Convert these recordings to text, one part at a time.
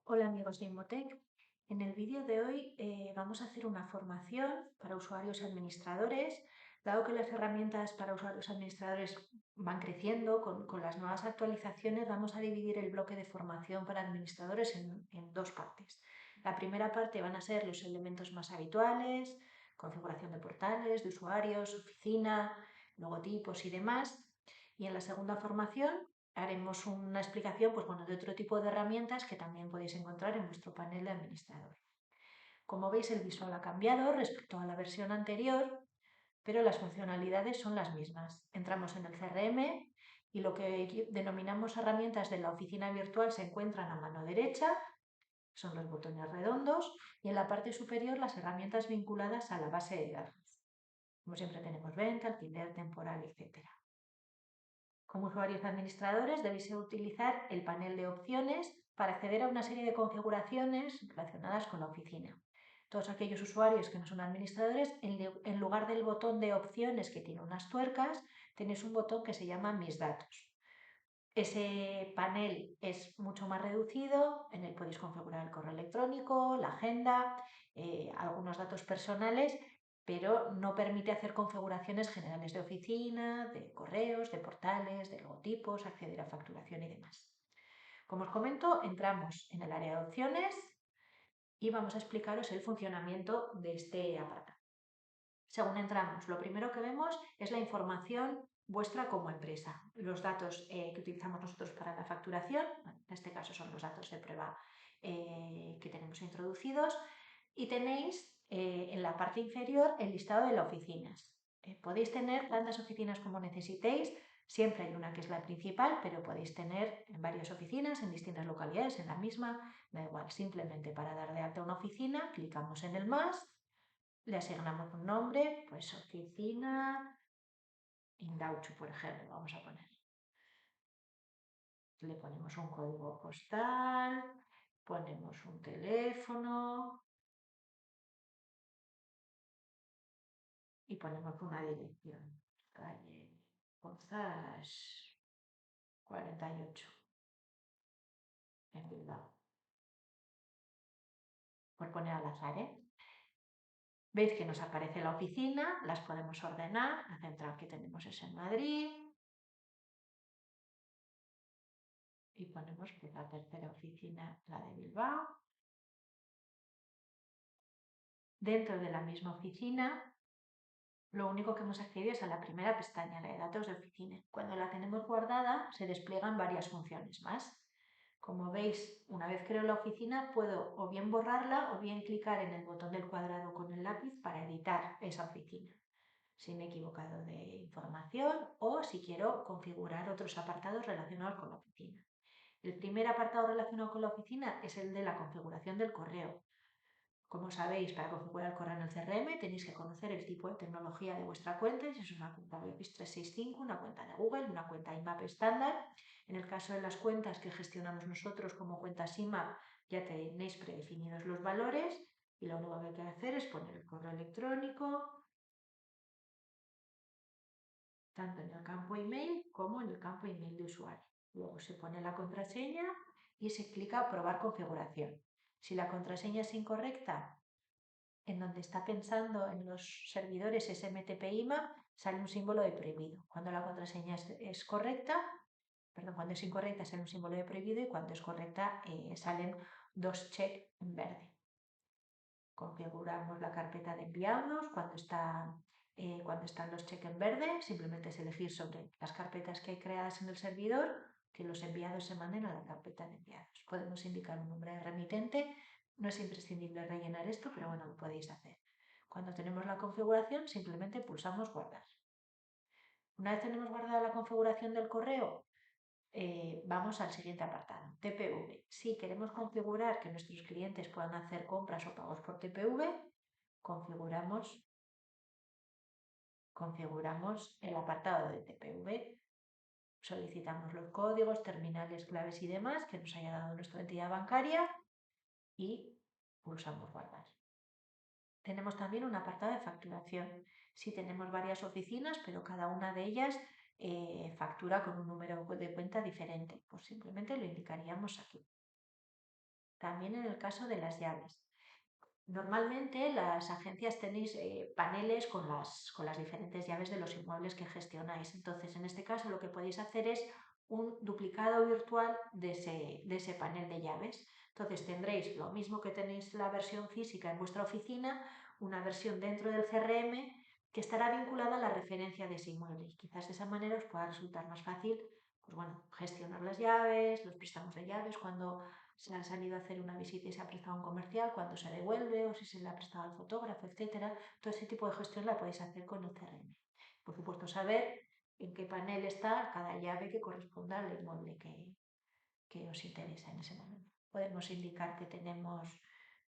Hola amigos de Inmotec. En el vídeo de hoy vamos a hacer una formación para usuarios y administradores. Dado que las herramientas para usuarios y administradores van creciendo con las nuevas actualizaciones, vamos a dividir el bloque de formación para administradores en dos partes. La primera parte van a ser los elementos más habituales, configuración de portales, de usuarios, oficina, logotipos y demás. Y en la segunda formación haremos una explicación de otro tipo de herramientas que también podéis encontrar en vuestro panel de administrador. Como veis, el visual ha cambiado respecto a la versión anterior, pero las funcionalidades son las mismas. Entramos en el CRM y lo que denominamos herramientas de la oficina virtual se encuentran a mano derecha, son los botones redondos, y en la parte superior las herramientas vinculadas a la base de datos. Como siempre tenemos venta, alquiler temporal, etc. Como usuarios administradores debéis utilizar el panel de opciones para acceder a una serie de configuraciones relacionadas con la oficina. Todos aquellos usuarios que no son administradores, en lugar del botón de opciones que tiene unas tuercas, tenéis un botón que se llama Mis datos. Ese panel es mucho más reducido, en él podéis configurar el correo electrónico, la agenda, algunos datos personales, pero no permite hacer configuraciones generales de oficina, de correos, de portales, de logotipos, acceder a facturación y demás. Como os comento, entramos en el área de opciones y vamos a explicaros el funcionamiento de este apartado. Según entramos, lo primero que vemos es la información vuestra como empresa. Los datos que utilizamos nosotros para la facturación, en este caso son los datos de prueba que tenemos introducidos, y tenéis en la parte inferior el listado de las oficinas. Podéis tener tantas oficinas como necesitéis, siempre hay una que es la principal, pero podéis tener varias oficinas en distintas localidades, en la misma, da igual, simplemente para dar de alta una oficina, clicamos en el más, le asignamos un nombre, pues oficina Indauchu, por ejemplo, vamos a poner. Le ponemos un código postal, ponemos un teléfono y ponemos una dirección. Calle González 48 en Bilbao. Por poner al azar, ¿eh? Veis que nos aparece la oficina, las podemos ordenar. La central que tenemos es en Madrid. Y ponemos la tercera oficina, la de Bilbao. Dentro de la misma oficina, lo único que hemos accedido es a la primera pestaña, la de datos de oficina. Cuando la tenemos guardada, se despliegan varias funciones más. Como veis, una vez creo la oficina, puedo o bien borrarla o bien clicar en el botón del cuadrado con el lápiz para editar esa oficina. Si me he equivocado de información o si quiero configurar otros apartados relacionados con la oficina. El primer apartado relacionado con la oficina es el de la configuración del correo. Como sabéis, para configurar el correo en el CRM tenéis que conocer el tipo de tecnología de vuestra cuenta, si es una cuenta Office 365, una cuenta de Google, una cuenta IMAP estándar. En el caso de las cuentas que gestionamos nosotros como cuentas IMAP, ya tenéis predefinidos los valores y lo único que hay que hacer es poner el correo electrónico, tanto en el campo email como en el campo email de usuario. Luego se pone la contraseña y se clica Probar configuración. Si la contraseña es incorrecta, en donde está pensando en los servidores SMTP/IMAP, sale un símbolo de prohibido. Cuando la contraseña es correcta, perdón, cuando es incorrecta sale un símbolo de prohibido y cuando es correcta salen dos check en verde. Configuramos la carpeta de enviados. Cuando están los check en verde, simplemente es elegir sobre las carpetas que hay creadas en el servidor que los enviados se manden a la carpeta de enviados. Podemos indicar un nombre de remitente. No es imprescindible rellenar esto, pero bueno, lo podéis hacer. Cuando tenemos la configuración, simplemente pulsamos guardar. Una vez tenemos guardada la configuración del correo, vamos al siguiente apartado, TPV. Si queremos configurar que nuestros clientes puedan hacer compras o pagos por TPV, configuramos el apartado de TPV. Solicitamos los códigos, terminales, claves y demás que nos haya dado nuestra entidad bancaria y pulsamos guardar. Tenemos también un apartado de facturación. Si tenemos varias oficinas, pero cada una de ellas factura con un número de cuenta diferente, pues simplemente lo indicaríamos aquí. también en el caso de las llaves. Normalmente las agencias tenéis paneles con las diferentes llaves de los inmuebles que gestionáis. Entonces, en este caso lo que podéis hacer es un duplicado virtual de ese panel de llaves. Entonces tendréis lo mismo que tenéis la versión física en vuestra oficina, una versión dentro del CRM que estará vinculada a la referencia de ese inmueble. Y quizás de esa manera os pueda resultar más fácil, pues bueno, gestionar las llaves, los préstamos de llaves, cuando se ha salido a hacer una visita y se ha prestado a un comercial, cuando se devuelve o si se le ha prestado al fotógrafo, etcétera. Todo ese tipo de gestión la podéis hacer con el CRM. Por supuesto, saber en qué panel está cada llave que corresponda al inmueble que os interesa en ese momento. Podemos indicar que tenemos,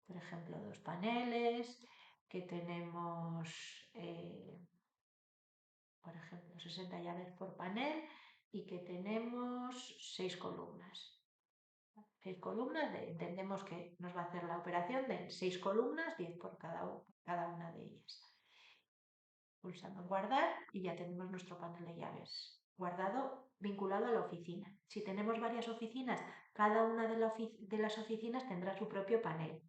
por ejemplo, 2 paneles, que tenemos, por ejemplo, 60 llaves por panel y que tenemos 6 columnas. 6 columnas, entendemos que nos va a hacer la operación de 6 columnas, 10 por cada una de ellas. Pulsamos guardar y ya tenemos nuestro panel de llaves guardado, vinculado a la oficina. Si tenemos varias oficinas, cada una de las oficinas tendrá su propio panel.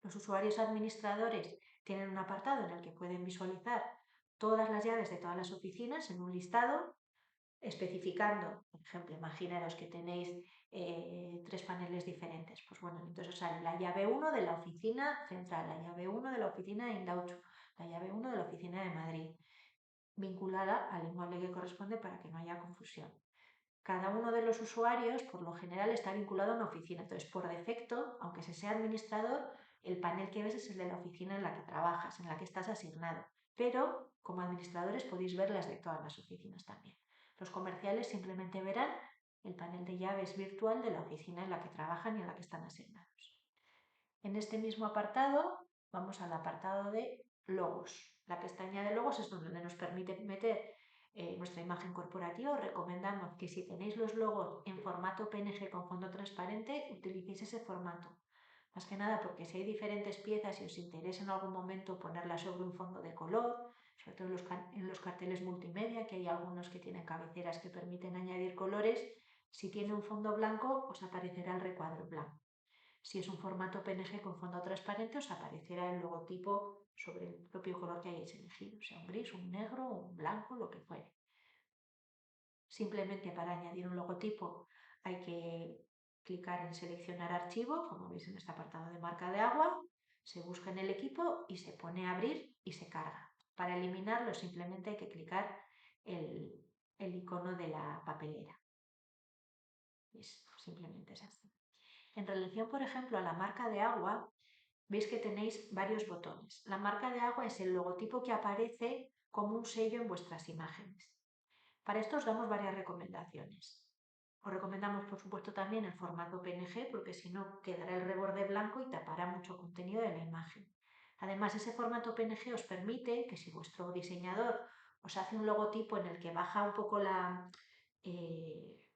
Los usuarios administradores tienen un apartado en el que pueden visualizar todas las llaves de todas las oficinas en un listado, especificando, por ejemplo, imaginaros que tenéis 3 paneles diferentes. Pues bueno, entonces sale la llave 1 de la oficina central, la llave 1 de la oficina de Indaucho, la llave 1 de la oficina de Madrid, vinculada al inmueble que corresponde para que no haya confusión. Cada uno de los usuarios, por lo general, está vinculado a una oficina. Entonces, por defecto, aunque se sea administrador, el panel que ves es el de la oficina en la que trabajas, en la que estás asignado. Pero, como administradores, podéis ver las de todas las oficinas también. Los comerciales simplemente verán el panel de llaves virtual de la oficina en la que trabajan y en la que están asignados. En este mismo apartado vamos al apartado de logos. La pestaña de logos es donde nos permite meter nuestra imagen corporativa. Os recomendamos que si tenéis los logos en formato PNG con fondo transparente, utilicéis ese formato. Más que nada porque si hay diferentes piezas y os interesa en algún momento ponerlas sobre un fondo de color, sobre todo en los carteles multimedia, que hay algunos que tienen cabeceras que permiten añadir colores, si tiene un fondo blanco os aparecerá el recuadro blanco. Si es un formato PNG con fondo transparente, os aparecerá el logotipo sobre el propio color que hayáis elegido, sea un gris, un negro, un blanco, lo que fuere. Simplemente para añadir un logotipo hay que clicar en seleccionar archivo, como veis en este apartado de marca de agua, se busca en el equipo y se pone a abrir y se carga. Para eliminarlo simplemente hay que clicar el icono de la papelera. Simplemente es así. En relación, por ejemplo, a la marca de agua, veis que tenéis varios botones. La marca de agua es el logotipo que aparece como un sello en vuestras imágenes. Para esto os damos varias recomendaciones. Os recomendamos, por supuesto, también el formato PNG, porque si no quedará el reborde blanco y tapará mucho contenido de la imagen. Además, ese formato PNG os permite que si vuestro diseñador os hace un logotipo en el que baja un poco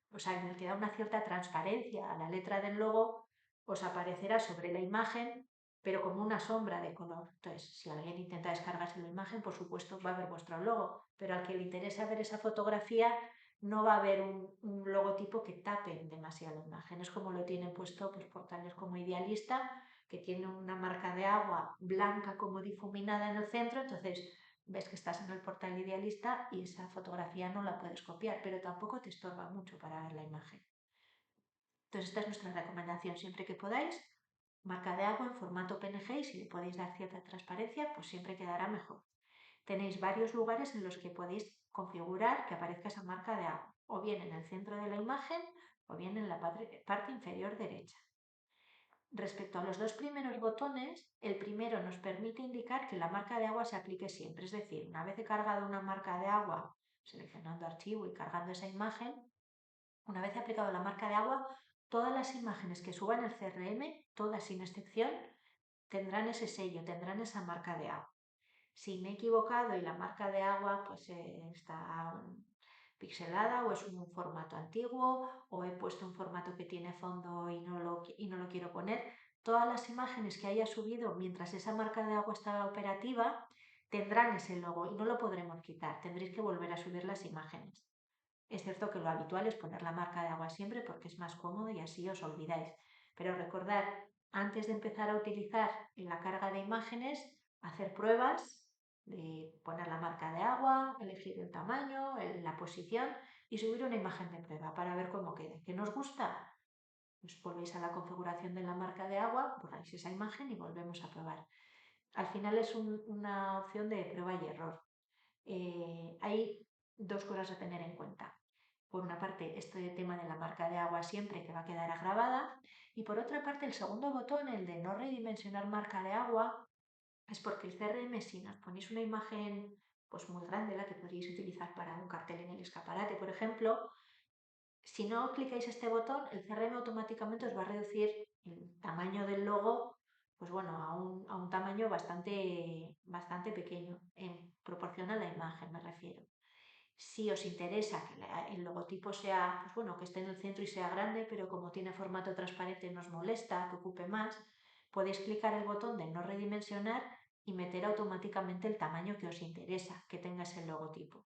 o sea, en el que da una cierta transparencia a la letra del logo, os aparecerá sobre la imagen, pero como una sombra de color. Entonces, si alguien intenta descargarse la imagen, por supuesto va a ver vuestro logo, pero al que le interesa ver esa fotografía no va a haber un logotipo que tape demasiado la imagen. Es como lo tienen puesto pues, portales como Idealista, que tiene una marca de agua blanca como difuminada en el centro, entonces ves que estás en el portal Idealista y esa fotografía no la puedes copiar, pero tampoco te estorba mucho para ver la imagen. Entonces esta es nuestra recomendación, siempre que podáis, marca de agua en formato PNG y si le podéis dar cierta transparencia, pues siempre quedará mejor. Tenéis varios lugares en los que podéis configurar que aparezca esa marca de agua, o bien en el centro de la imagen o bien en la parte inferior derecha. Respecto a los 2 primeros botones, el primero nos permite indicar que la marca de agua se aplique siempre, es decir, una vez he cargado una marca de agua, seleccionando archivo y cargando esa imagen, una vez he aplicado la marca de agua, todas las imágenes que suban el CRM, todas sin excepción, tendrán ese sello, tendrán esa marca de agua. Si me he equivocado y la marca de agua pues está pixelada o es un formato antiguo o he puesto un formato que tiene fondo y no lo quiero poner, todas las imágenes que haya subido mientras esa marca de agua estaba operativa tendrán ese logo y no lo podremos quitar, tendréis que volver a subir las imágenes. Es cierto que lo habitual es poner la marca de agua siempre porque es más cómodo y así os olvidáis. Pero recordar, antes de empezar a utilizar la carga de imágenes, hacer pruebas de poner la marca de agua, elegir el tamaño, la posición y subir una imagen de prueba para ver cómo queda. ¿Qué nos gusta? Pues volvéis a la configuración de la marca de agua, borráis esa imagen y volvemos a probar. Al final es una opción de prueba y error. Hay dos cosas a tener en cuenta. Por una parte, este tema de la marca de agua siempre que va a quedar grabada, y por otra parte, el segundo botón, el de no redimensionar marca de agua, es porque el CRM, si nos ponéis una imagen pues muy grande, la que podríais utilizar para un cartel en el escaparate, por ejemplo, si no clicáis este botón, el CRM automáticamente os va a reducir el tamaño del logo, pues bueno, a un tamaño bastante pequeño, en proporción a la imagen me refiero. Si os interesa que el logotipo sea, pues bueno, que esté en el centro y sea grande, pero como tiene formato transparente nos molesta, que ocupe más, podéis clicar el botón de no redimensionar y meter automáticamente el tamaño que os interesa que tenga ese logotipo.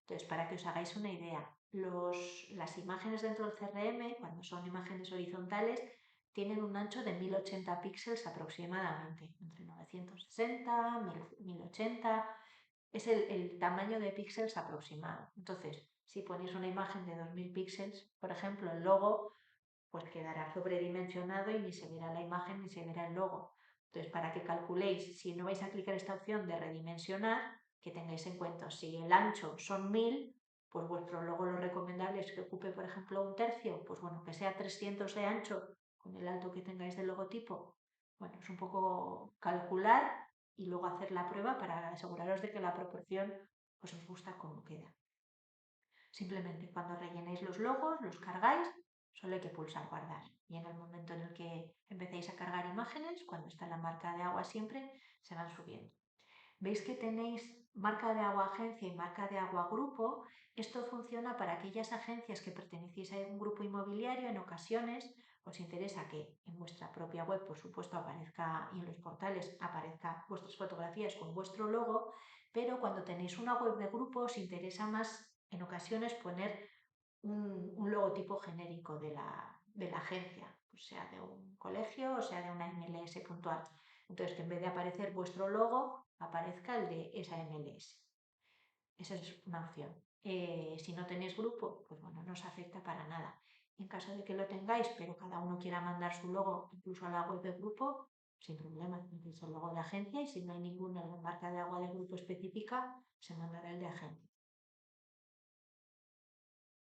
Entonces, para que os hagáis una idea, las imágenes dentro del CRM, cuando son imágenes horizontales, tienen un ancho de 1080 píxeles aproximadamente, entre 960, 1080, es el tamaño de píxeles aproximado. Entonces, si ponéis una imagen de 2000 píxeles, por ejemplo, el logo, pues quedará sobredimensionado y ni se verá la imagen ni se verá el logo. Entonces, para que calculéis, si no vais a clicar esta opción de redimensionar, que tengáis en cuenta, si el ancho son 1000, pues vuestro logo lo recomendable es que ocupe, por ejemplo, un tercio, pues bueno, que sea 300 de ancho con el alto que tengáis del logotipo. Bueno, es un poco calcular y luego hacer la prueba para aseguraros de que la proporción pues os gusta como queda. Simplemente cuando rellenéis los logos, los cargáis, solo hay que pulsar guardar. Y en el momento en el que empecéis a cargar imágenes, cuando está la marca de agua siempre, se van subiendo. Veis que tenéis marca de agua agencia y marca de agua grupo. Esto funciona para aquellas agencias que pertenecéis a un grupo inmobiliario. En ocasiones os interesa que en vuestra propia web, por supuesto, aparezca y en los portales aparezca vuestras fotografías con vuestro logo, pero cuando tenéis una web de grupo os interesa más en ocasiones poner un logotipo genérico de la agencia, pues sea de un colegio o sea de una MLS puntual. Entonces, que en vez de aparecer vuestro logo, aparezca el de esa MLS. Esa es una opción. Si no tenéis grupo, pues bueno, no os afecta para nada. En caso de que lo tengáis, pero cada uno quiera mandar su logo incluso a la web del grupo, sin problema, incluso el logo de agencia, y si no hay ninguna marca de agua de grupo específica, se mandará el de agencia.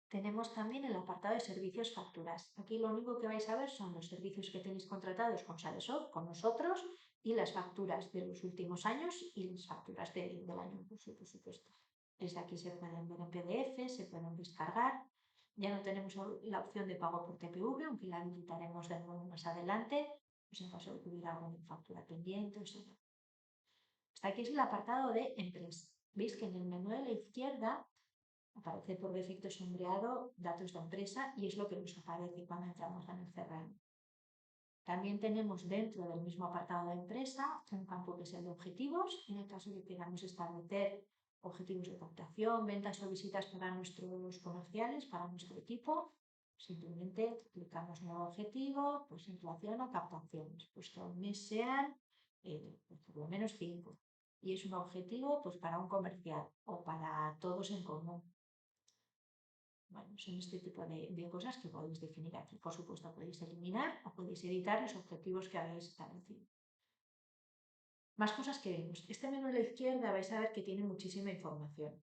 Tenemos también el apartado de servicios facturas. Aquí lo único que vais a ver son los servicios que tenéis contratados con Salesforce, con nosotros, y las facturas de los últimos años y las facturas del año, por supuesto. Desde aquí se pueden ver en PDF, se pueden descargar. Ya no tenemos la opción de pago por TPV, aunque la habilitaremos de nuevo más adelante, pues en caso de que hubiera alguna factura pendiente. Hasta aquí es el apartado de empresa. Veis que en el menú de la izquierda aparece por defecto sombreado datos de empresa y es lo que nos aparece cuando entramos en el CRM. También tenemos dentro del mismo apartado de empresa un campo que es el de objetivos, en el caso de que queramos establecer objetivos de captación, ventas o visitas para nuestros comerciales, para nuestro equipo. Simplemente clicamos nuevo objetivo, pues inflación o captaciones, pues que al mes sean pues por lo menos 5. Y es un objetivo pues para un comercial o para todos en común. Bueno, son este tipo de cosas que podéis definir aquí. Por supuesto, podéis eliminar o podéis editar los objetivos que habéis establecido. Más cosas que vemos. Este menú a la izquierda vais a ver que tiene muchísima información.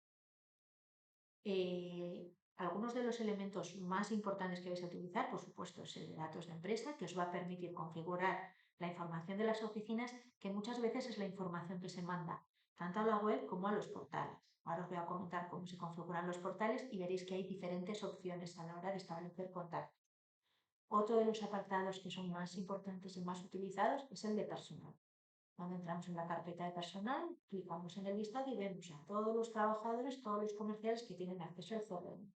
Algunos de los elementos más importantes que vais a utilizar, por supuesto, es el de datos de empresa, que os va a permitir configurar la información de las oficinas, que muchas veces es la información que se manda tanto a la web como a los portales. Ahora os voy a comentar cómo se configuran los portales y veréis que hay diferentes opciones a la hora de establecer contactos. Otro de los apartados que son más importantes y más utilizados es el de personal. Cuando entramos en la carpeta de personal, clicamos en el listado y vemos a todos los trabajadores, todos los comerciales que tienen acceso al CRM.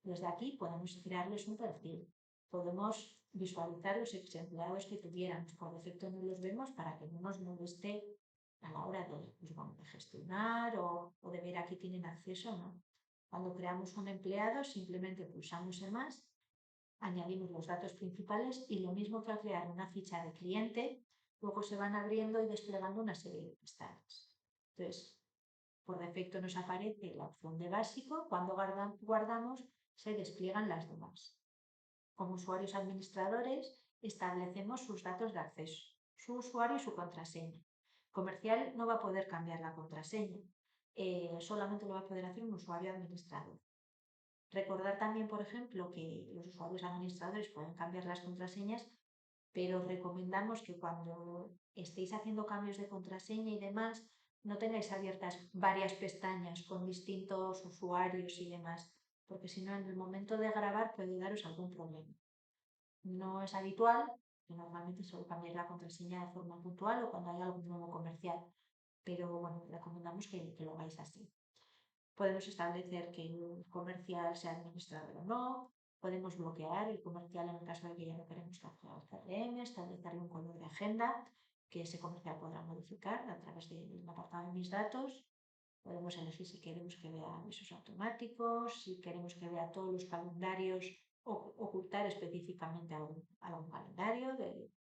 Desde aquí podemos crearles un perfil, podemos visualizar los ex empleados que tuviéramos, por defecto no los vemos para que no nos moleste a la hora de gestionar o de ver a qué tienen acceso o no. Cuando creamos un empleado simplemente pulsamos en más añadimos los datos principales y lo mismo que al crear una ficha de cliente, luego se van abriendo y desplegando una serie de pestañas. Entonces, por defecto nos aparece la opción de básico, cuando guardamos se despliegan las demás. Como usuarios administradores establecemos sus datos de acceso, su usuario y su contraseña. Comercial no va a poder cambiar la contraseña, solamente lo va a poder hacer un usuario administrador. Recordar también, por ejemplo, que los usuarios administradores pueden cambiar las contraseñas, pero recomendamos que cuando estéis haciendo cambios de contraseña y demás, no tengáis abiertas varias pestañas con distintos usuarios y demás, porque si no, en el momento de grabar puede daros algún problema. No es habitual, que normalmente solo cambiéis la contraseña de forma puntual o cuando hay algún nuevo comercial, pero bueno, recomendamos que lo hagáis así. Podemos establecer que un comercial sea administrador o no. Podemos bloquear el comercial en el caso de que ya no queremos que acceda al CRM, establecerle un color de agenda que ese comercial podrá modificar a través del apartado de mis datos. Podemos elegir si queremos que vea avisos automáticos, si queremos que vea todos los calendarios o ocultar específicamente algún calendario del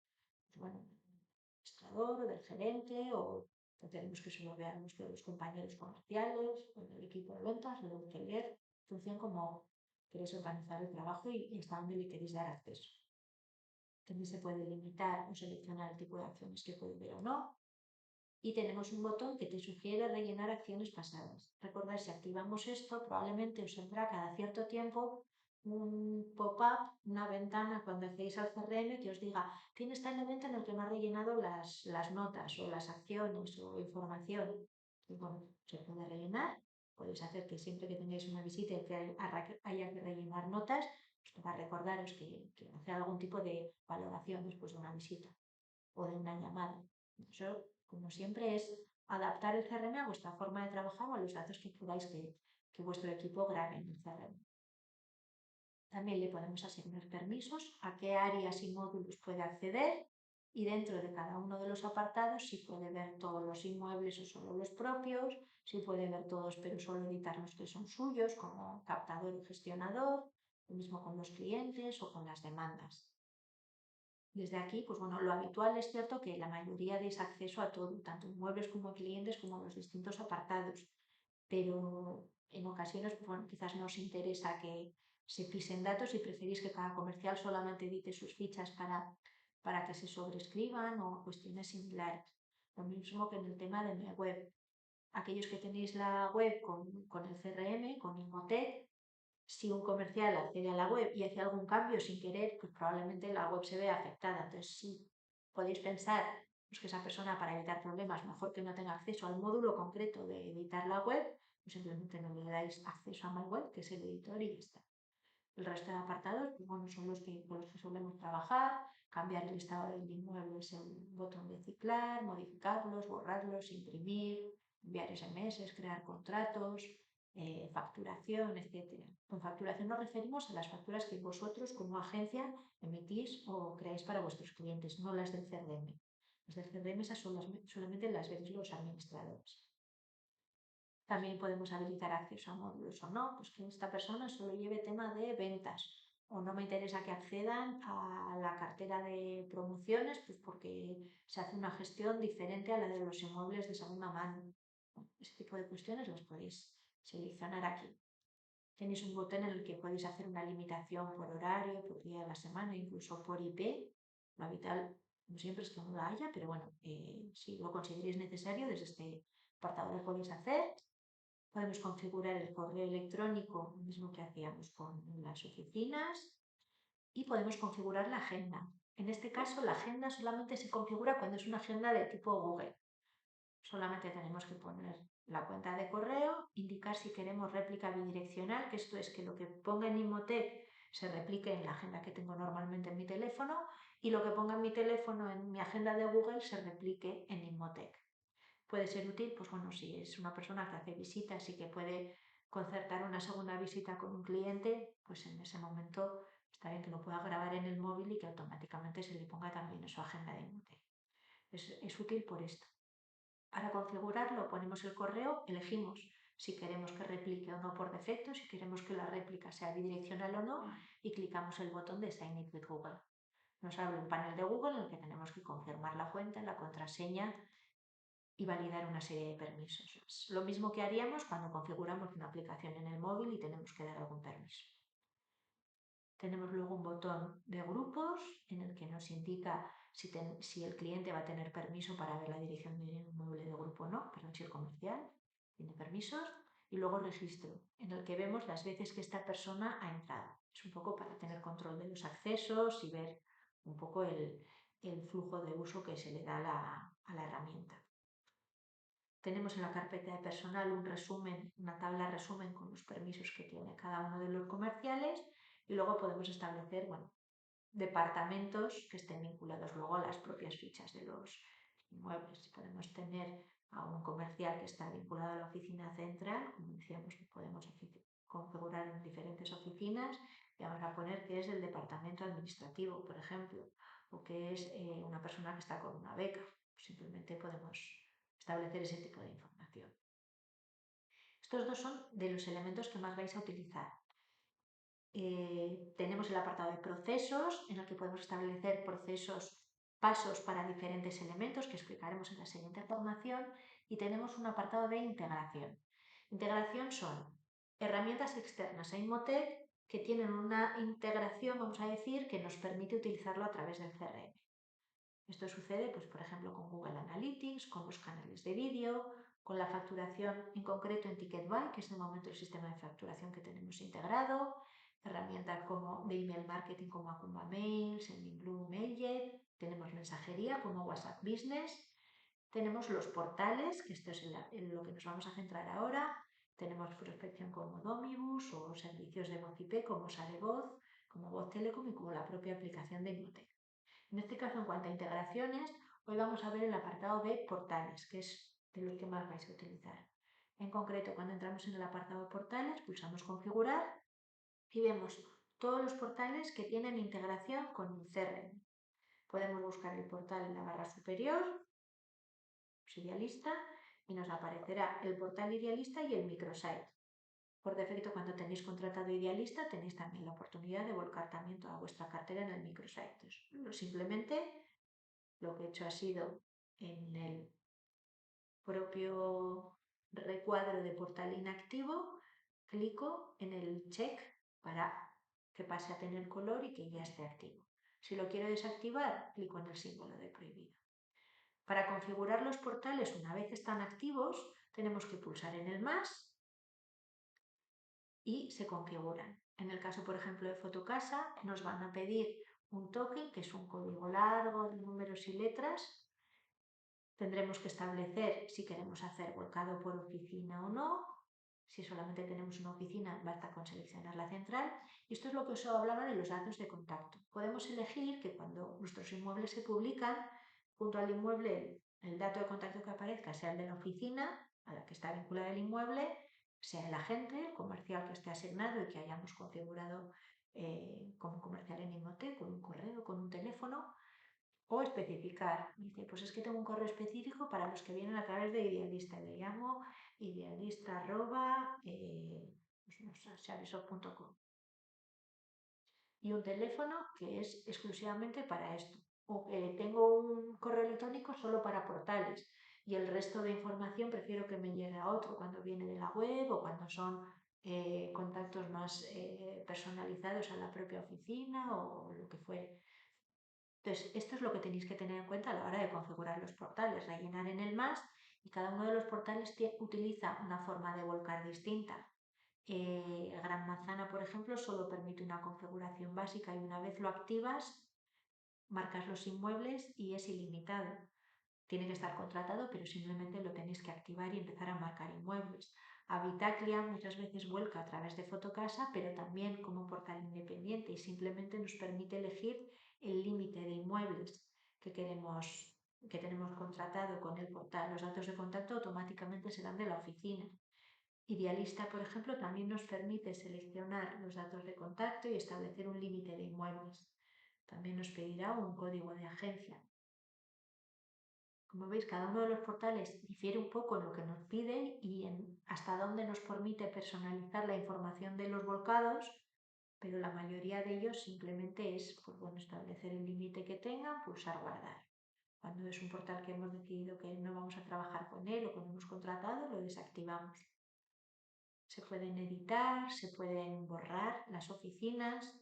administrador o del gerente o tenemos que solo vean los compañeros comerciales o el equipo de ventas, luego que leer en función como queréis organizar el trabajo y hasta dónde le queréis dar acceso. También se puede limitar o seleccionar el tipo de acciones que puede ver o no. Y tenemos un botón que te sugiere rellenar acciones pasadas. Recordad, si activamos esto, probablemente os saldrá cada cierto tiempo un pop-up, una ventana cuando accedéis al CRM que os diga, tienes tal evento en el que no has rellenado las notas o las acciones o información. Y bueno, se puede rellenar. Podéis hacer que siempre que tengáis una visita y que haya que rellenar notas, os para recordaros que hacer algún tipo de valoración después de una visita o de una llamada. Eso, como siempre, es adaptar el CRM a vuestra forma de trabajar o a los datos que queráis que vuestro equipo grabe en el CRM. También le podemos asignar permisos a qué áreas y módulos puede acceder y dentro de cada uno de los apartados si puede ver todos los inmuebles o solo los propios, si puede ver todos pero solo editar los que son suyos como captador o gestionador, lo mismo con los clientes o con las demandas. Desde aquí, pues bueno, lo habitual es cierto que la mayoría deis acceso a todo, tanto inmuebles como clientes, como los distintos apartados, pero en ocasiones, pues bueno, quizás no os interesa que se pisen datos y preferís que cada comercial solamente edite sus fichas para que se sobrescriban o cuestiones similares. Lo mismo que en el tema de mi web. Aquellos que tenéis la web con el CRM, con Inmotec, si un comercial accede a la web y hace algún cambio sin querer, pues probablemente la web se vea afectada. Entonces, sí, podéis pensar pues, que esa persona, para evitar problemas, mejor que no tenga acceso al módulo concreto de editar la web, pues simplemente no le dais acceso a MyWeb, que es el editor, y ya está. El resto de apartados, pues bueno, son con los que solemos trabajar, cambiar el estado del inmueble es el botón de ciclar, modificarlos, borrarlos, imprimir, enviar SMS, crear contratos, facturación, etcétera. Con facturación nos referimos a las facturas que vosotros como agencia emitís o creáis para vuestros clientes, no las del CRM. Las del CRM esas son solamente las veréis los administradores. También podemos habilitar acceso a módulos o no, pues que esta persona solo lleve tema de ventas o no me interesa que accedan a la cartera de promociones, pues porque se hace una gestión diferente a la de los inmuebles de segunda mano. Ese tipo de cuestiones las podéis seleccionar aquí. Tenéis un botón en el que podéis hacer una limitación por horario, por día de la semana, incluso por IP. Lo habitual, como siempre, es que no la haya, pero bueno, si lo consideréis necesario, desde este apartado lo podéis hacer. Podemos configurar el correo electrónico, lo mismo que hacíamos con las oficinas, y podemos configurar la agenda. En este caso, la agenda solamente se configura cuando es una agenda de tipo Google. Solamente tenemos que poner la cuenta de correo, indicar si queremos réplica bidireccional, que esto es que lo que ponga en Inmotec se replique en la agenda que tengo normalmente en mi teléfono y lo que ponga en mi teléfono en mi agenda de Google se replique en Inmotec. Puede ser útil, pues bueno, si es una persona que hace visitas y que puede concertar una segunda visita con un cliente, pues en ese momento está bien que lo pueda grabar en el móvil y que automáticamente se le ponga también en su agenda de Inmotec. Es útil por esto. Para configurarlo ponemos el correo, elegimos si queremos que replique o no por defecto, si queremos que la réplica sea bidireccional o no, y clicamos el botón de Sign It with Google. Nos abre un panel de Google en el que tenemos que confirmar la cuenta, la contraseña y validar una serie de permisos. Es lo mismo que haríamos cuando configuramos una aplicación en el móvil y tenemos que dar algún permiso. Tenemos luego un botón de grupos en el que nos indica si el cliente va a tener permiso para ver la dirección de inmueble de grupo o no, pero si el comercial tiene permisos. Y luego registro, en el que vemos las veces que esta persona ha entrado. Es un poco para tener control de los accesos y ver un poco el flujo de uso que se le da a la herramienta. Tenemos en la carpeta de personal un resumen, una tabla resumen con los permisos que tiene cada uno de los comerciales y luego podemos establecer, departamentos que estén vinculados luego a las propias fichas de los inmuebles. Podemos tener a un comercial que está vinculado a la oficina central, como decíamos, que podemos configurar en diferentes oficinas y vamos a poner que es el departamento administrativo, por ejemplo, o que es una persona que está con una beca. Simplemente podemos establecer ese tipo de información. Estos dos son de los elementos que más vais a utilizar. Tenemos el apartado de procesos, en el que podemos establecer pasos para diferentes elementos que explicaremos en la siguiente formación, y tenemos un apartado de integración. Integración son herramientas externas a Inmotec que tienen una integración, vamos a decir, que nos permite utilizarlo a través del CRM. Esto sucede, pues, por ejemplo, con Google Analytics, con los canales de vídeo, con la facturación en concreto en Ticketbuy, que es de momento el sistema de facturación que tenemos integrado, herramientas como de email marketing como Akumba Mail, Sendinblue, Mailjet, tenemos mensajería como WhatsApp Business, tenemos los portales, que esto es en lo que nos vamos a centrar ahora, tenemos prospección como Domibus o servicios de voz IP como SareVoz, como Voz Telecom y como la propia aplicación de Inmotec. En este caso, en cuanto a integraciones, hoy vamos a ver el apartado de portales, que es de los que más vais a utilizar. En concreto, cuando entramos en el apartado de portales, pulsamos configurar y vemos todos los portales que tienen integración con CRM. Podemos buscar el portal en la barra superior, Idealista, y nos aparecerá el portal Idealista y el microsite. Por defecto, cuando tenéis contratado Idealista, tenéis también la oportunidad de volcar también toda vuestra cartera en el microsite. Simplemente lo que he hecho ha sido en el propio recuadro de portal inactivo, clico en el check para que pase a tener color y que ya esté activo. Si lo quiero desactivar, clico en el símbolo de prohibido. Para configurar los portales una vez están activos, tenemos que pulsar en el más y se configuran. En el caso, por ejemplo, de Fotocasa, nos van a pedir un token, que es un código largo de números y letras. Tendremos que establecer si queremos hacer volcado por oficina o no. Si solamente tenemos una oficina, basta con seleccionar la central. Y esto es lo que os hablaba de los datos de contacto. Podemos elegir que cuando nuestros inmuebles se publican, junto al inmueble, el dato de contacto que aparezca sea el de la oficina a la que está vinculado el inmueble, sea el agente, el comercial que esté asignado y que hayamos configurado como comercial en Inmotec, con un correo, con un teléfono, o especificar. Dice, pues es que tengo un correo específico para los que vienen a través de Idealista. Le llamo idealista@servisos.com. Y un teléfono que es exclusivamente para esto. O que tengo un correo electrónico solo para portales y el resto de información prefiero que me llegue a otro cuando viene de la web o cuando son contactos más personalizados a la propia oficina o lo que fuere. Entonces, esto es lo que tenéis que tener en cuenta a la hora de configurar los portales, rellenar en el más, y cada uno de los portales utiliza una forma de volcar distinta. Gran Manzana, por ejemplo, solo permite una configuración básica y una vez lo activas, marcas los inmuebles y es ilimitado. Tiene que estar contratado, pero simplemente lo tenéis que activar y empezar a marcar inmuebles. Habitaclia muchas veces vuelca a través de Fotocasa, pero también como portal independiente y simplemente nos permite elegir el límite de inmuebles que tenemos contratado con el portal. Los datos de contacto automáticamente serán de la oficina. Idealista, por ejemplo, también nos permite seleccionar los datos de contacto y establecer un límite de inmuebles. También nos pedirá un código de agencia. Como veis, cada uno de los portales difiere un poco en lo que nos pide y en hasta dónde nos permite personalizar la información de los volcados, pero la mayoría de ellos simplemente es, pues bueno, establecer el límite que tengan, pulsar guardar. Cuando es un portal que hemos decidido que no vamos a trabajar con él o que no hemos contratado, lo desactivamos. Se pueden editar, se pueden borrar las oficinas.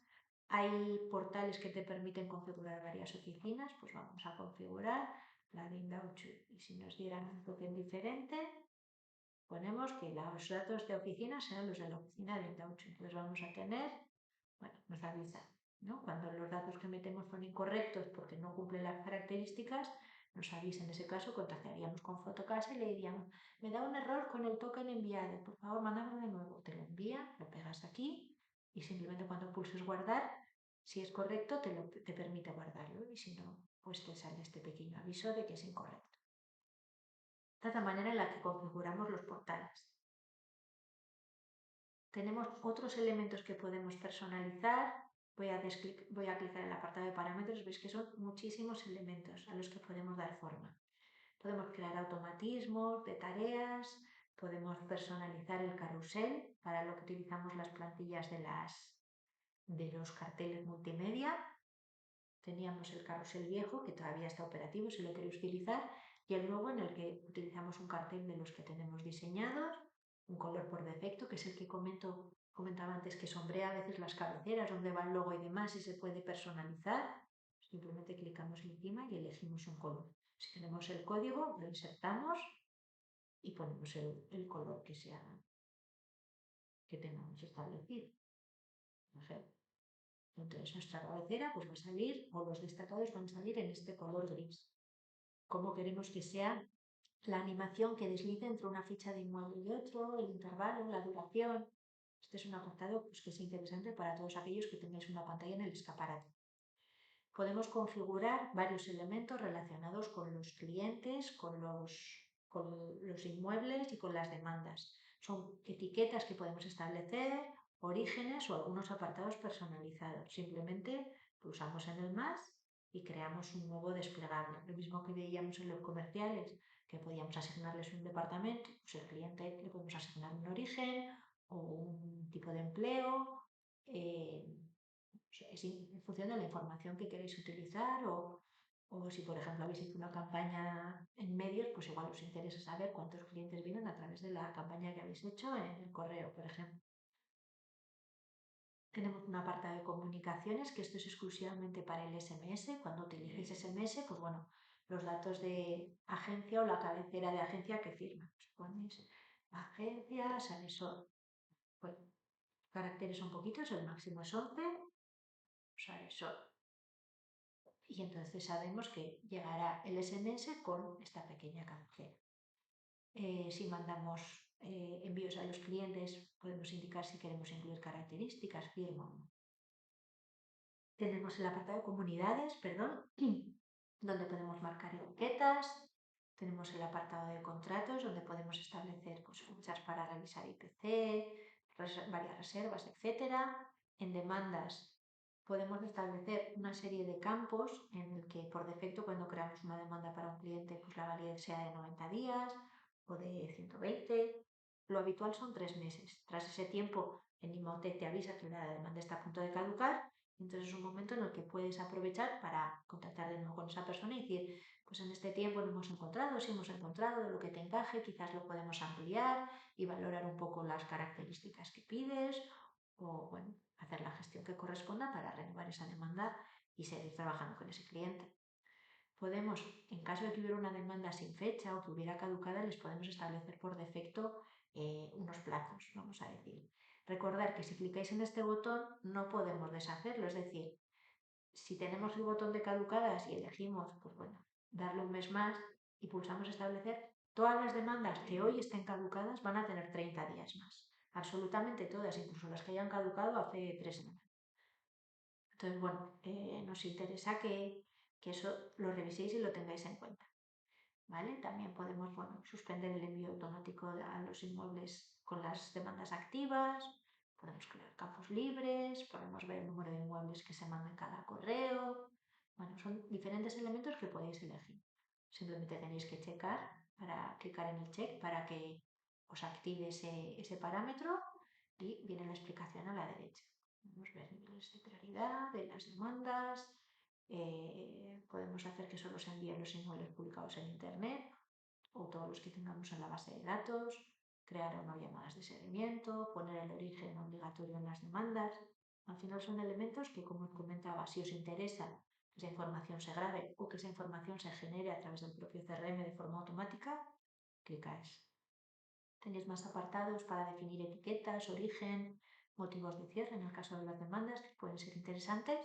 Hay portales que te permiten configurar varias oficinas, pues vamos a configurar la de Indauchu. Y si nos dieran un token diferente, ponemos que los datos de oficina serán los de la oficina de Indauchu. Entonces vamos a tener, bueno, nos avisa, ¿no? Cuando los datos que metemos son incorrectos porque no cumplen las características, nos avisa. En ese caso, contactaríamos con Fotocasa y le diríamos, me da un error con el token enviado, por favor, mándamelo de nuevo. Te lo envía, lo pegas aquí y simplemente cuando pulses guardar, si es correcto, te permite guardarlo y si no, pues te sale este pequeño aviso de que es incorrecto. Esta es la manera en la que configuramos los portales. Tenemos otros elementos que podemos personalizar. Voy a clicar en el apartado de parámetros. Veis que son muchísimos elementos a los que podemos dar forma. Podemos crear automatismos de tareas, podemos personalizar el carrusel, para lo que utilizamos las plantillas de los carteles multimedia. Teníamos el carrusel viejo, que todavía está operativo si lo queréis utilizar, y el nuevo en el que utilizamos un cartel de los que tenemos diseñados, un color por defecto, que es el que comentaba antes, que sombrea a veces las cabeceras, donde va el logo y demás, y se puede personalizar. Simplemente clicamos encima y elegimos un color. Si tenemos el código, lo insertamos y ponemos el color que tengamos establecido. Por ejemplo. Entonces nuestra cabecera pues va a salir, o los destacados van a salir en este color gris. Cómo queremos que sea la animación que deslice entre una ficha de inmueble y otro, el intervalo, la duración. Este es un apartado pues, que es interesante para todos aquellos que tengáis una pantalla en el escaparate. Podemos configurar varios elementos relacionados con los clientes, con los inmuebles y con las demandas. Son etiquetas que podemos establecer, orígenes o algunos apartados personalizados. Simplemente pulsamos en el más y creamos un nuevo desplegable. Lo mismo que veíamos en los comerciales, que podíamos asignarles un departamento, pues el cliente le podemos asignar un origen o un tipo de empleo. Es en función de la información que queréis utilizar o si, por ejemplo, habéis hecho una campaña en medios, pues igual os interesa saber cuántos clientes vienen a través de la campaña que habéis hecho en el correo, por ejemplo. Tenemos un apartado de comunicaciones, que esto es exclusivamente para el SMS. Cuando utilicéis SMS, pues bueno, los datos de agencia o la cabecera de agencia que firma. Ponéis agencia, Sanesol. Bueno, caracteres son poquitos, el máximo es 11, Sanesol. Y entonces sabemos que llegará el SMS con esta pequeña cabecera. Si mandamos envíos a los clientes, podemos indicar si queremos incluir características, firma o no. Tenemos el apartado de comunidades, perdón, donde podemos marcar etiquetas. Tenemos el apartado de contratos, donde podemos establecer pues, fechas para revisar IPC, varias reservas, etc. En demandas podemos establecer una serie de campos en el que por defecto cuando creamos una demanda para un cliente pues la validez sea de 90 días o de 120. Lo habitual son 3 meses. Tras ese tiempo en Imotec te avisa que la demanda está a punto de caducar. Entonces es un momento en el que puedes aprovechar para contactar de nuevo con esa persona y decir, pues en este tiempo no hemos encontrado, si hemos encontrado lo que te encaje, quizás lo podemos ampliar y valorar un poco las características que pides o bueno, hacer la gestión que corresponda para renovar esa demanda y seguir trabajando con ese cliente. Podemos, en caso de que hubiera una demanda sin fecha o que hubiera caducada, les podemos establecer por defecto unos plazos, vamos a decir. Recordar que si clicáis en este botón no podemos deshacerlo, es decir, si tenemos el botón de caducadas y elegimos, pues bueno, darle un mes más y pulsamos establecer, todas las demandas que hoy estén caducadas van a tener 30 días más. Absolutamente todas, incluso las que hayan caducado hace 3 semanas. Entonces, bueno, nos interesa que eso lo reviséis y lo tengáis en cuenta. ¿Vale? También podemos bueno, suspender el envío automático a los inmuebles con las demandas activas, podemos crear campos libres, podemos ver el número de inmuebles que se mandan cada correo. Bueno, son diferentes elementos que podéis elegir. Simplemente tenéis que clicar en el check para que os active ese parámetro y viene la explicación a la derecha. Podemos ver niveles de prioridad de las demandas, podemos hacer que solo se envíen los inmuebles publicados en Internet o todos los que tengamos en la base de datos, crear o no llamadas de seguimiento, poner el origen obligatorio en las demandas. Al final son elementos que, como os comentaba, si os interesa que esa información se grabe o que esa información se genere a través del propio CRM de forma automática, clicáis. Tenéis más apartados para definir etiquetas, origen, motivos de cierre en el caso de las demandas que pueden ser interesantes.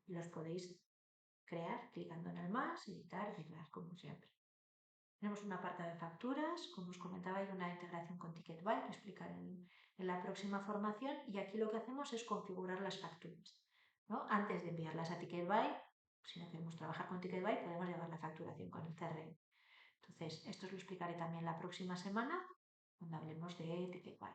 Los podéis crear clicando en el más, editar, arreglar, como siempre. Tenemos un apartado de facturas, como os comentaba, hay una integración con Ticketbuy que explicaré en la próxima formación, y aquí lo que hacemos es configurar las facturas, ¿no? Antes de enviarlas a Ticketbuy, si no queremos trabajar con Ticketbuy, podemos llevar la facturación con el CRM. Entonces, esto os lo explicaré también la próxima semana cuando hablemos de Ticketbuy.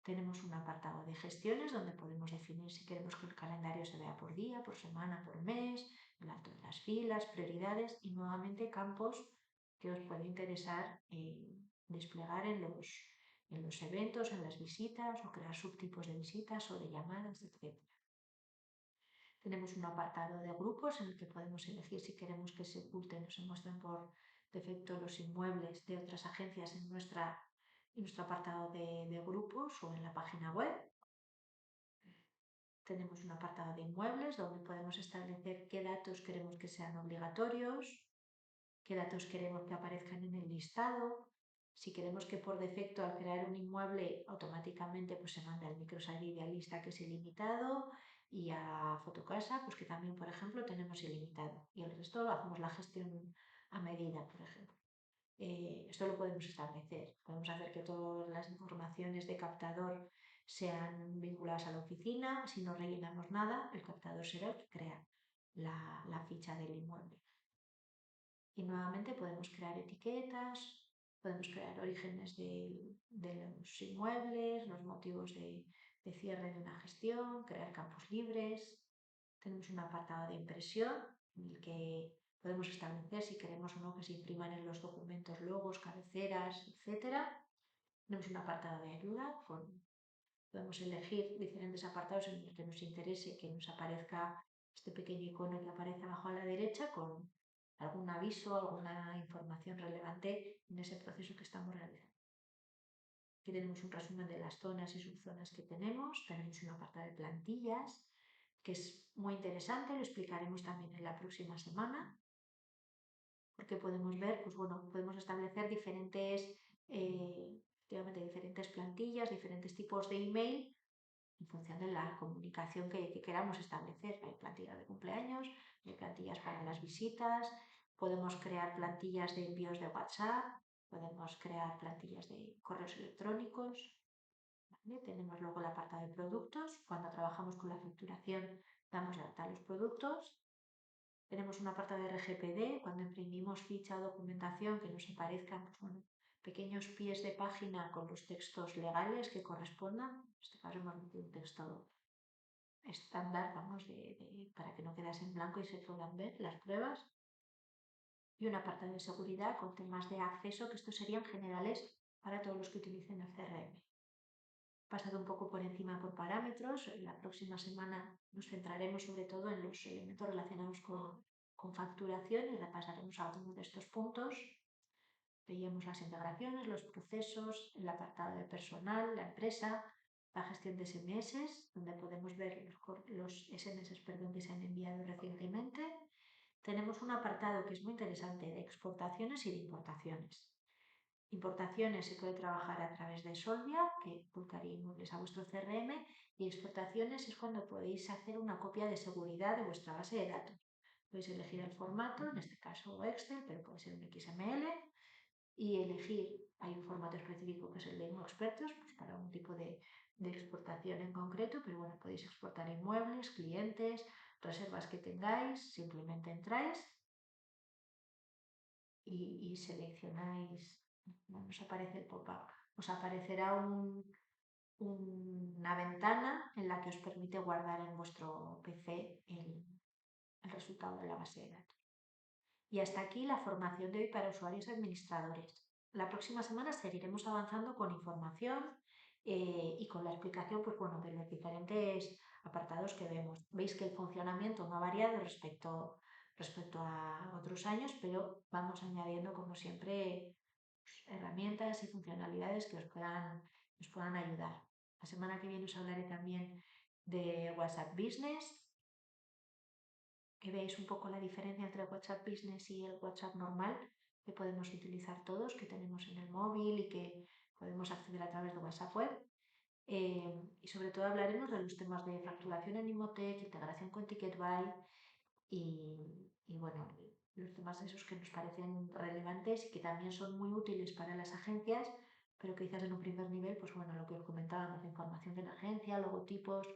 Tenemos un apartado de gestiones donde podemos definir si queremos que el calendario se vea por día, por semana, por mes, el alto de las filas, prioridades y nuevamente campos que os puede interesar desplegar en los eventos, en las visitas o crear subtipos de visitas o de llamadas, etc. Tenemos un apartado de grupos en el que podemos elegir si queremos que se oculten o se muestren por defecto los inmuebles de otras agencias en nuestro apartado de grupos o en la página web. Tenemos un apartado de inmuebles donde podemos establecer qué datos queremos que sean obligatorios, qué datos queremos que aparezcan en el listado, si queremos que por defecto al crear un inmueble automáticamente pues, se mande al microsite idealista que es ilimitado y a Fotocasa pues que también por ejemplo tenemos ilimitado y el resto lo hacemos la gestión a medida, por ejemplo. Esto lo podemos establecer. Podemos hacer que todas las informaciones de captador sean vinculadas a la oficina. Si no rellenamos nada, el captador será el que crea la ficha del inmueble. Y nuevamente podemos crear etiquetas, podemos crear orígenes de los inmuebles, los motivos de cierre de una gestión, crear campos libres. Tenemos un apartado de impresión en el que podemos establecer si queremos o no que se impriman en los documentos logos, cabeceras, etc. Tenemos un apartado de ayuda, podemos elegir diferentes apartados en los que nos interese que nos aparezca este pequeño icono que aparece abajo a la derecha con algún aviso, alguna información relevante en ese proceso que estamos realizando. Aquí tenemos un resumen de las zonas y subzonas que tenemos un apartado de plantillas que es muy interesante, lo explicaremos también en la próxima semana, porque podemos ver, pues bueno, podemos establecer diferentes plantillas, diferentes tipos de email en función de la comunicación que queramos establecer. Hay plantillas de cumpleaños, hay plantillas para las visitas, podemos crear plantillas de envíos de WhatsApp, podemos crear plantillas de correos electrónicos. ¿Vale? Tenemos luego el apartado de productos. Cuando trabajamos con la facturación damos de alta los productos. Tenemos un apartado de RGPD, cuando imprimimos ficha o documentación que nos aparezcan pues, bueno, pequeños pies de página con los textos legales que correspondan. En este caso hemos metido un texto estándar, vamos, para que no quedase en blanco y se puedan ver las pruebas. Y un apartado de seguridad con temas de acceso, que estos serían generales para todos los que utilicen el CRM. Pasado un poco por encima por parámetros, la próxima semana nos centraremos sobre todo en los elementos relacionados con facturación y repasaremos algunos de estos puntos. Veíamos las integraciones, los procesos, el apartado de personal, la empresa, la gestión de SMS, donde podemos ver los SMS que se han enviado recientemente. Tenemos un apartado que es muy interesante de exportaciones y de importaciones. Importaciones se puede trabajar a través de Solvia, que volcaría inmuebles a vuestro CRM, y exportaciones es cuando podéis hacer una copia de seguridad de vuestra base de datos. Podéis elegir el formato, en este caso Excel, pero puede ser un XML, y elegir, hay un formato específico que es el de InmoExpertos, pues para un tipo de exportación en concreto, pero bueno, podéis exportar inmuebles, clientes, reservas que tengáis, simplemente entráis y seleccionáis, bueno, os aparece el pop-up, os aparecerá una ventana en la que os permite guardar en vuestro PC el resultado de la base de datos. Y hasta aquí la formación de hoy para usuarios administradores. La próxima semana seguiremos avanzando con información y con la explicación pues, bueno, de los diferentes apartados que vemos. Veis que el funcionamiento no ha variado respecto a otros años, pero vamos añadiendo, como siempre, herramientas y funcionalidades que nos puedan ayudar. La semana que viene os hablaré también de WhatsApp Business, que veáis un poco la diferencia entre el WhatsApp Business y el WhatsApp normal que podemos utilizar todos, que tenemos en el móvil y que podemos acceder a través de WhatsApp Web. Y sobre todo hablaremos de los temas de facturación en Imotech, integración con Ticketbuy y bueno, los temas esos que nos parecen relevantes y que también son muy útiles para las agencias, pero que quizás en un primer nivel, pues bueno, lo que os comentábamos, la información de la agencia, logotipos,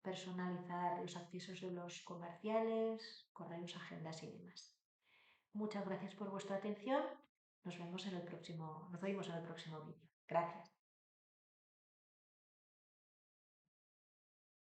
personalizar los accesos de los comerciales, correos, agendas y demás. Muchas gracias por vuestra atención. Nos vemos en el próximo vídeo. Gracias.